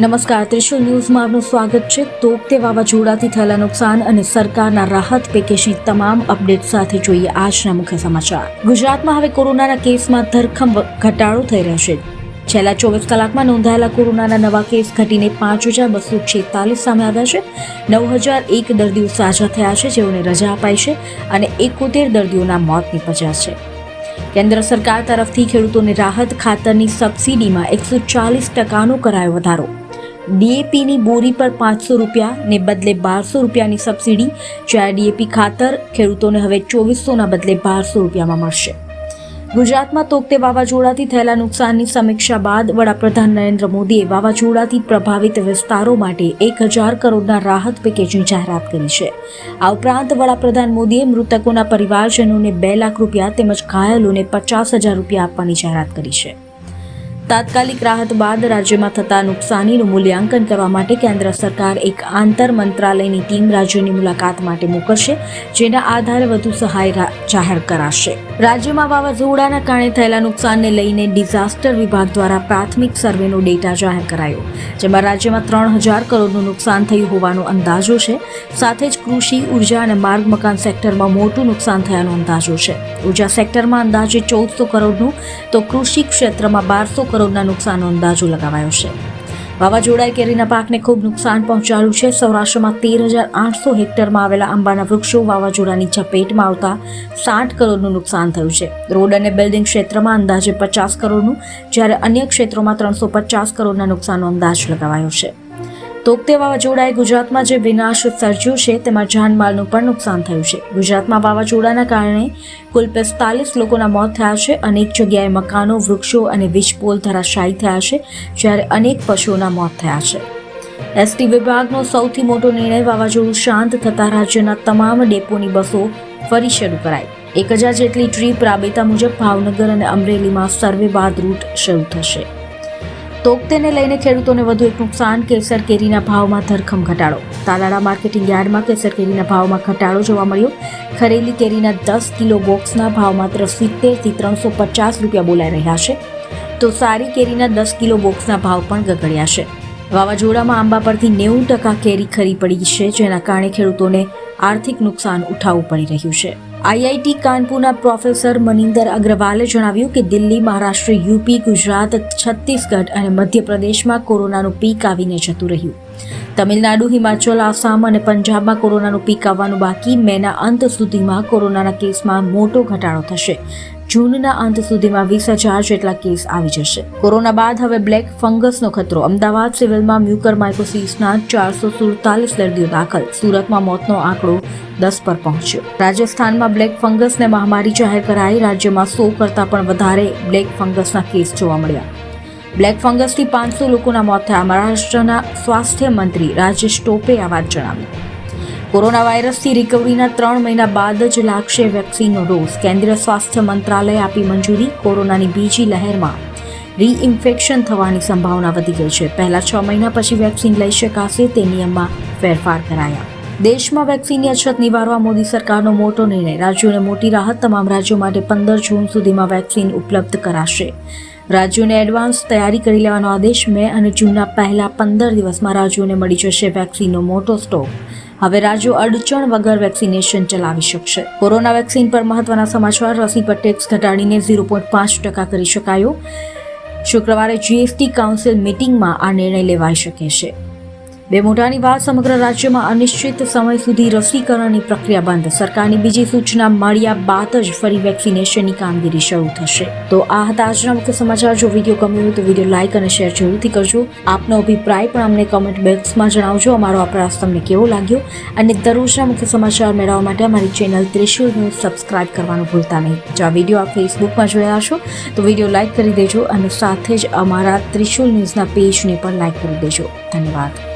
નમસ્કાર, ત્રિશુલ ન્યૂઝમાં આપનું સ્વાગત છે. તોકતે વાવાઝોડાથી થયેલા નુકસાન અને સરકારના રાહત પેકેજની તમામ અપડેટ સાથે જોઈએ આજના મુખ્ય સમાચાર. ગુજરાતમાં હવે કોરોનાના કેસમાં ધરખમ ઘટાડો થઈ રહ્યો છે. છેલ્લા 24 કલાકમાં નોંધાયેલા કોરોનાના નવા કેસ ઘટીને 5,246 સામે આવ્યા છે. 9,001 દર્દીઓ સાજા થયા છે, જેઓને રજા અપાઈ છે અને 71 દર્દીઓના મોત નીપજ્યા છે. કેન્દ્ર સરકાર તરફથી ખેડૂતોને રાહત ખાતરની સબસિડીમાં 140% કરાયો વધારો. ડીએપીની બોરી પર 500 રૂપિયાને બદલે 1200 રૂપિયાની સબસિડી, જ્યારે ડીએપી ખાતર ખેડૂતોને હવે 2400ના બદલે 1200 રૂપિયામાં મળશે. ગુજરાતમાં તોકતે વાવાઝોડાથી થયેલા નુકસાનની સમીક્ષા બાદ વડાપ્રધાન નરેન્દ્ર મોદીએ વાવાઝોડાથી પ્રભાવિત વિસ્તારો માટે 1,000 કરોડના રાહત પેકેજની જાહેરાત કરી છે. આ ઉપરાંત વડાપ્રધાન મોદીએ મૃતકોના પરિવારજનોને 2 લાખ રૂપિયા તેમજ ઘાયલોને 50,000 રૂપિયા આપવાની જાહેરાત કરી છે. તાત્કાલિક રાહત બાદ રાજ્યમાં થતા નુકસાનીનું મૂલ્યાંકન કરવા માટે કેન્દ્ર સરકાર એક આંતર મંત્રાલયની ટીમ રાજ્યની મુલાકાત માટે મોકલશે, જેના આધારે વધુ સહાય જાહેર કરાશે. રાજ્યમાં વાવાઝોડાના કારણે થયેલા નુકસાનને લઈને ડિઝાસ્ટર વિભાગ દ્વારા પ્રાથમિક સર્વેનો ડેટા જાહેર કરાયો, જેમાં રાજ્યમાં 3,000 કરોડનું નુકસાન થયું હોવાનો અંદાજો છે. સાથે જ કૃષિ, ઉર્જા અને માર્ગ મકાન સેક્ટરમાં મોટું નુકસાન થયાનો અંદાજો છે. ઉર્જા સેક્ટરમાં અંદાજે 1,400 કરોડનું તો કૃષિ ક્ષેત્રમાં 1,200 કરોડના નુકસાનનો અંદાજો લગાવાયો છે. વાવાઝોડાએ કેરીના પાકને ખૂબ નુકસાન પહોંચાડ્યું છે. સૌરાષ્ટ્રમાં 13,800 હેક્ટરમાં આવેલા આંબાના વૃક્ષો વાવાઝોડાની ચપેટમાં આવતા 60 કરોડનું નુકસાન થયું છે. રોડ અને બિલ્ડિંગ ક્ષેત્રમાં અંદાજે 50 કરોડનું, જ્યારે અન્ય ક્ષેત્રોમાં 350 કરોડના નુકસાનનો અંદાજ લગાવાયો છે. તોકતે વાવાઝોડાએ ગુજરાતમાં જે વિનાશ સર્જ્યો છે, તેમાં જાનમાલનું પણ નુકસાન થયું છે. ગુજરાતમાં વાવાઝોડાના કારણે કુલ 45 લોકોના મોત થયા છે. અનેક જગ્યાએ મકાનો, વૃક્ષો અને વીજપોલ ધરાશાયી થયા છે, જ્યારે અનેક પશુઓના મોત થયા છે. એસટી વિભાગનો સૌથી મોટો નિર્ણય: વાવાઝોડું શાંત થતાં રાજ્યના તમામ ડેપોની બસો ફરી શરૂ કરાઈ. 1,000 જેટલી ટ્રીપ રાબેતા મુજબ ભાવનગર અને અમરેલીમાં સર્વે બાદ રૂટ શરૂ થશે. તોકતેને લઈને ખેડૂતોને વધુ એક નુકસાન: કેસર કેરીના ભાવમાં ધરખમ ઘટાડો. તાલાળા માર્કેટિંગ યાર્ડમાં કેસર કેરીના ભાવમાં ઘટાડો જોવા મળ્યો. ખરેલી કેરીના 10 કિલો બોક્સના ભાવ માત્ર 70 થી 350 રૂપિયા બોલાઈ રહ્યા છે, તો સારી કેરીના 10 કિલો બોક્સના ભાવ પણ ગગડ્યા છે. વાવાઝોડામાં આંબા પરથી 90% કેરી ખરી પડી છે, જેના કારણે ખેડૂતોને આર્થિક નુકસાન ઉઠાવવું પડી રહ્યું છે. આઈઆઈટી કાનપુરના પ્રોફેસર મનિંદર અગ્રવાલે જણાવ્યું કે દિલ્હી, મહારાષ્ટ્ર, યુપી, ગુજરાત, છત્તીસગઢ અને મધ્યપ્રદેશમાં કોરોનાનું પીક આવીને જતું રહ્યું. તમિલનાડુ, હિમાચલ, આસામ અને પંજાબમાં કોરોનાનું પીક આવવાનું બાકી. મેના અંત સુધીમાં કોરોનાના કેસમાં મોટો ઘટાડો થશે. જૂનના અંત સુધીમાં 20,000 જેટલા કેસ આવી જશે. કોરોના બાદ હવે બ્લેક ફંગસનો ખતરો. અમદાવાદ સિવિલમાં મ્યુકરમાઇકોસિસના 447 દર્દીઓ દાખલ. સુરતમાં મોતનો આંકડો 10 પર પહોંચ્યો. રાજસ્થાનમાં બ્લેક ફંગસને મહામારી જાહેર કરાઈ. રાજ્યમાં 100 કરતાં પણ વધારે બ્લેક ફંગસના કેસ જોવા મળ્યા. બ્લેક ફંગસથી 500 લોકોના મોત થયા. મહારાષ્ટ્રના સ્વાસ્થ્ય મંત્રી રાજેશ ટોપે આ વાત જણાવી. કોરોના વાયરસથી રિકવરીના 3 મહિના બાદ જ લાગશે વેક્સિનનો ડોઝ. કેન્દ્રીય સ્વાસ્થ્ય મંત્રાલયે આપી મંજૂરી. કોરોનાની બીજી લહેરમાં રીઇન્ફેક્શન થવાની સંભાવના વધી ગઈ છે. પહેલા 6 મહિના પછી વેક્સિન લઈ શકાશે, તે નિયમમાં ફેરફાર કરાયા. દેશમાં વેક્સિનની અછત નિવારવા મોદી સરકારનો મોટો નિર્ણય. રાજ્યોને મોટી રાહત. તમામ રાજ્યો માટે 15 જૂન સુધીમાં વેક્સિન ઉપલબ્ધ કરાશે. રાજ્યોને એડવાન્સ તૈયારી કરી લેવાનો આદેશ. મે અને જૂનના પહેલા 15 દિવસમાં રાજ્યોને મળી જશે વેક્સિનનો મોટો સ્ટોક. હવે રાજ્યો અડચણ વગર વેક્સિનેશન ચલાવી શકશે. કોરોના વેક્સિન પર મહત્વના સમાચાર: રસી પર ટેક્સ ઘટાડીને 0.5% કરી શકાયો. શુક્રવારે જીએસટી કાઉન્સિલ મીટિંગમાં આ નિર્ણય લેવાઈ શકે છે. બે મોટાની વાત: સમગ્ર રાજ્યમાં અનિશ્ચિત સમય સુધી રસીકરણની પ્રક્રિયા બંધ. સરકારની બીજી સૂચના મળ્યા બાદ જ ફરી વેક્સિનેશનની કામગીરી શરૂ થશે. તો આ હતા આજના મુખ્ય સમાચાર. જો વિડીયો ગમ્યો હોય તો વિડીયો લાઇક અને શેર જરૂરથી કરજો. આપનો અભિપ્રાય પણ અમને કમેન્ટ બોક્સમાં જણાવજો. અમારો આ પ્રયાસ તમને કેવો લાગ્યો, અને દરરોજના મુખ્ય સમાચાર મેળવવા માટે અમારી ચેનલ ત્રિશુલ ન્યૂઝ સબસ્ક્રાઇબ કરવાનું ભૂલતા નહીં. જો આ વિડીયો આપ ફેસબુકમાં જોયા છો તો વિડીયો લાઇક કરી દેજો, અને સાથે જ અમારા ત્રિશુલ ન્યૂઝના પેજને પણ લાઇક કરી દેજો. ધન્યવાદ.